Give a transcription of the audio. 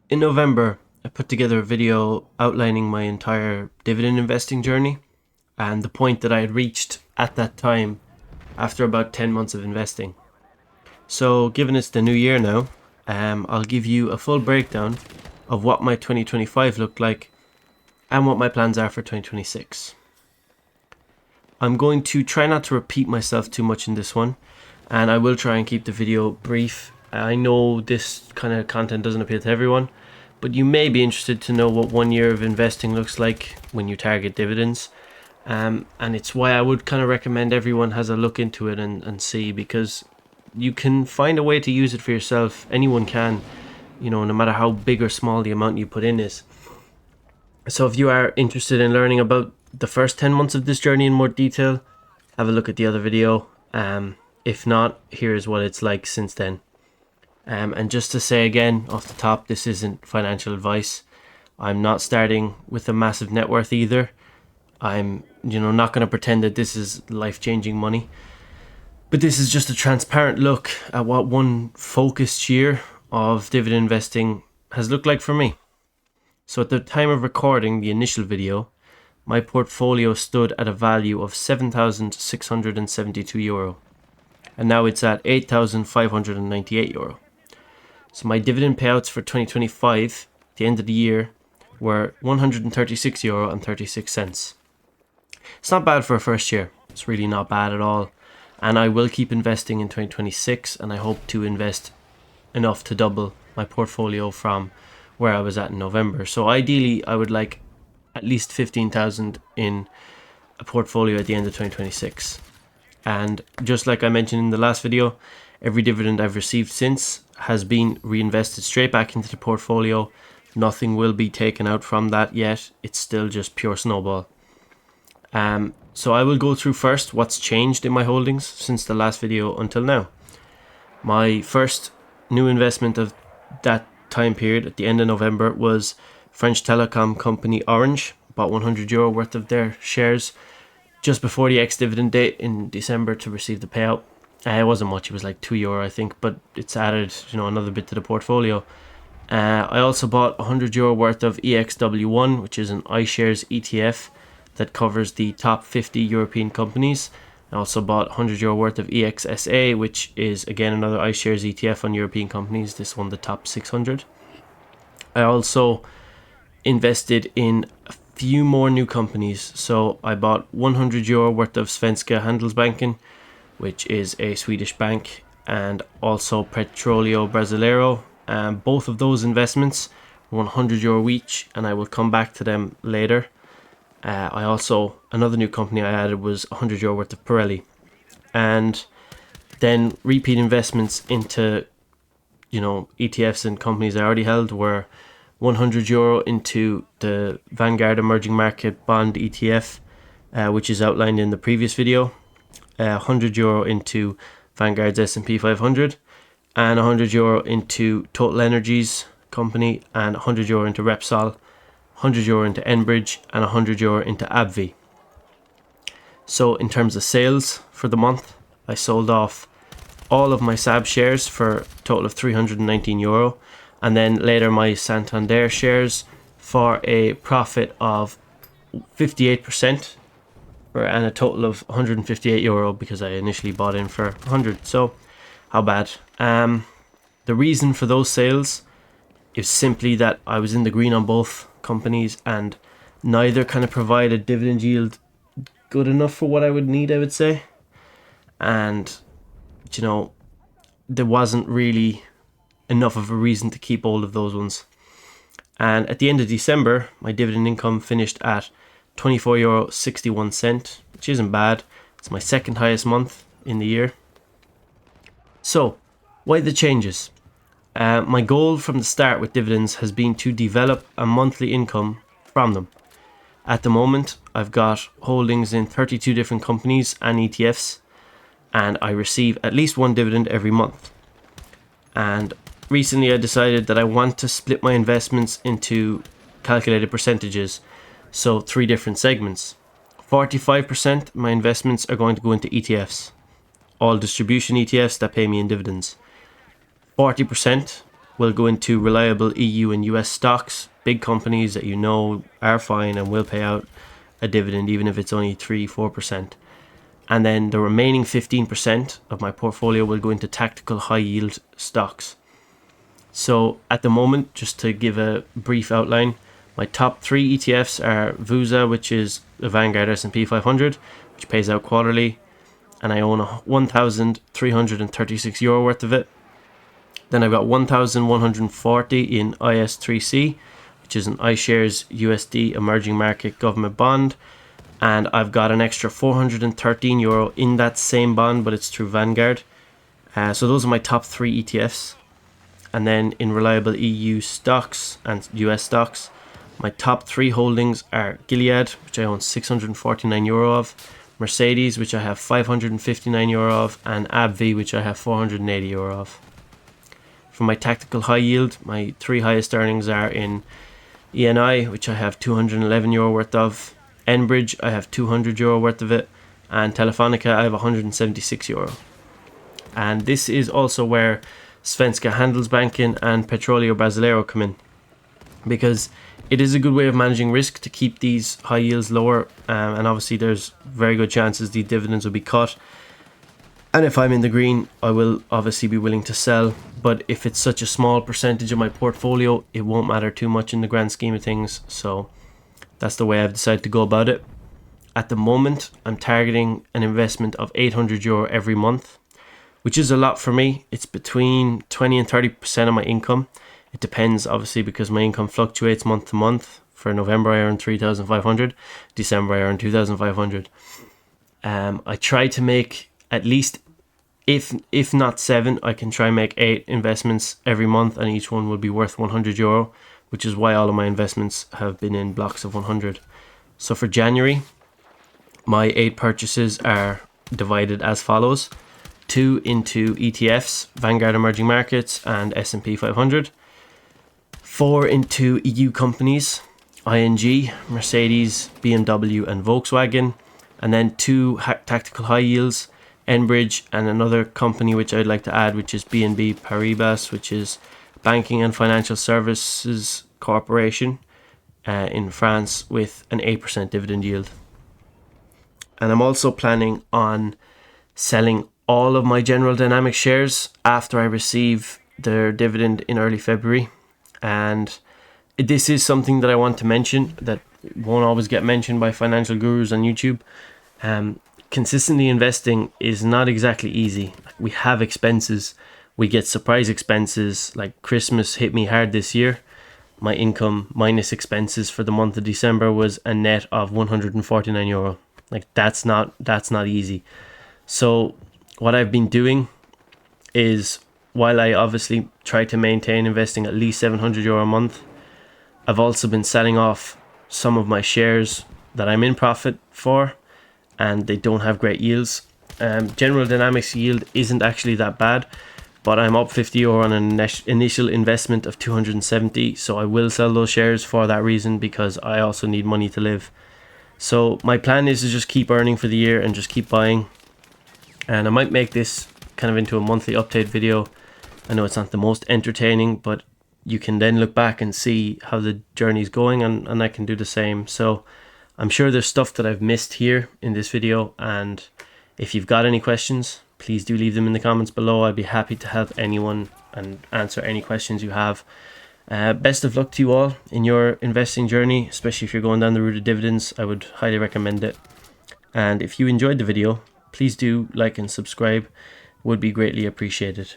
In November, I put together a video outlining my entire dividend investing journey and the point that I had reached at that time after about 10 months of investing. So, given it's the new year now, I'll give you a full breakdown of what my 2025 looked like and what my plans are for 2026. I'm going to try not to repeat myself too much in this one, and I will try and keep the video brief. I know this kind of content doesn't appeal to everyone, but you may be interested to know what 1 year of investing looks like when you target dividends. And it's why I would kind of recommend everyone has a look into it and see, because you can find a way to use it for yourself. Anyone can, no matter how big or small the amount you put in is. So if you are interested in learning about the first 10 months of this journey in more detail, have a look at the other video. If not, here's what it's like since then. And just to say again off the top, this isn't financial advice. I'm not starting with a massive net worth either. I'm not going to pretend that this is life-changing money. But this is just a transparent look at what one focused year of dividend investing has looked like for me. So at the time of recording the initial video, my portfolio stood at a value of €7,672, and now it's at €8,598. So my dividend payouts for 2025, at the end of the year, were €136.36. It's not bad for a first year. It's really not bad at all. And I will keep investing in 2026, and I hope to invest enough to double my portfolio from where I was at in November. So ideally, I would like at least 15,000 in a portfolio at the end of 2026. And just like I mentioned in the last video, every dividend I've received since has been reinvested straight back into the portfolio. Nothing will be taken out from that yet. It's still just pure snowball. So I will go through first what's changed in my holdings since the last video until now. My first new investment of that time period at the end of November was French telecom company Orange. Bought €100 worth of their shares just before the ex-dividend date in December to receive the payout. It wasn't much, it was like €2 I think, but it's added another bit to the portfolio. I also bought €100 worth of EXW1, which is an iShares ETF that covers the top 50 European companies. I also bought €100 worth of EXSA, which is again another iShares ETF on European companies. This one, the top 600. I also invested in a few more new companies. So I bought €100 worth of Svenska Handelsbanken, which is a Swedish bank, and also Petróleo Brasileiro. Both of those investments were €100 each, and I will come back to them later. Another new company I added was €100 worth of Pirelli. And then repeat investments into, ETFs and companies I already held were €100 into the Vanguard Emerging Market Bond ETF, which is outlined in the previous video, €100 into Vanguard's S&P 500, and €100 into Total Energies company, and €100 into Repsol, €100 into Enbridge, and €100 into AbbVie. So in terms of sales for the month, I sold off all of my SAB shares for a total of €319, and then later my Santander shares for a profit of 58%, and a total of €158 because I initially bought in for 100. So how bad? The reason for those sales is simply that I was in the green on both companies, and neither kind of provided dividend yield good enough for what I would need, I would say. And there wasn't really enough of a reason to keep all of those ones. And at the end of December, my dividend income finished at €24.61, which isn't bad. It's my second highest month in the year. So why the changes? My goal from the start with dividends has been to develop a monthly income from them. At the moment, I've got holdings in 32 different companies and ETFs, and I receive at least one dividend every month. And recently I decided that I want to split my investments into calculated percentages, so 3 different segments. 45% my investments are going to go into ETFs, all distribution ETFs that pay me in dividends. 40% will go into reliable EU and US stocks, big companies that you know are fine and will pay out a dividend even if it's only 3-4%. And then the remaining 15% of my portfolio will go into tactical high yield stocks. So at the moment, just to give a brief outline, my top 3 ETFs are VUSA, which is the Vanguard S&P 500, which pays out quarterly, and I own €1,336 worth of it. Then I've got 1,140 in IS3C, which is an iShares USD emerging market government bond, and I've got an extra €413 in that same bond, but it's through Vanguard. So those are my top 3 ETFs. And then in reliable EU stocks and US stocks, my top 3 holdings are Gilead, which I own €649 of, Mercedes, which I have €559 of, and AbbVie, which I have €480 of. For my tactical high yield, my 3 highest earnings are in ENI, which I have €211 worth of, Enbridge, I have €200 worth of it, and Telefonica, I have €176. And this is also where Svenska Handelsbanken and Petróleo Brasileiro come in, because it is a good way of managing risk to keep these high yields lower, and obviously there's very good chances the dividends will be cut. And if I'm in the green, I will obviously be willing to sell, but if it's such a small percentage of my portfolio, it won't matter too much in the grand scheme of things. So that's the way I've decided to go about it. At the moment, I'm targeting an investment of €800 every month, which is a lot for me. It's between 20 and 30% of my income. It depends, obviously, because my income fluctuates month to month. For November, I earn 3,500. December, I earn 2,500. I try to make at least, if not 7, I can try and make 8 investments every month, and each one will be worth €100, which is why all of my investments have been in blocks of 100. So for January, my 8 purchases are divided as follows: 2 into ETFs, Vanguard Emerging Markets and S&P 500. 4 into EU companies, ING, Mercedes, BMW and Volkswagen. And then 2 tactical high yields, Enbridge, and another company which I'd like to add, which is BNP Paribas, which is Banking and Financial Services Corporation in France, with an 8% dividend yield. And I'm also planning on selling all of my General Dynamics shares after I receive their dividend in early February. And this is something that I want to mention that won't always get mentioned by financial gurus on YouTube. Consistently investing is not exactly easy. We have expenses. We get surprise expenses. Like Christmas hit me hard this year. My income minus expenses for the month of December was a net of €149. Like that's not easy. So what I've been doing is, while I obviously try to maintain investing at least €700 a month, I've also been selling off some of my shares that I'm in profit for, and they don't have great yields. General Dynamics yield isn't actually that bad, but I'm up €50 on an initial investment of 270, so I will sell those shares for that reason, because I also need money to live. So my plan is to just keep earning for the year and just keep buying. And I might make this kind of into a monthly update video. I know it's not the most entertaining, but you can then look back and see how the journey's going, and I can do the same. So I'm sure there's stuff that I've missed here in this video, and if you've got any questions, please do leave them in the comments below. I'd be happy to help anyone and answer any questions you have. Best of luck to you all in your investing journey, especially if you're going down the route of dividends. I would highly recommend it. And if you enjoyed the video, please do like and subscribe. Would be greatly appreciated.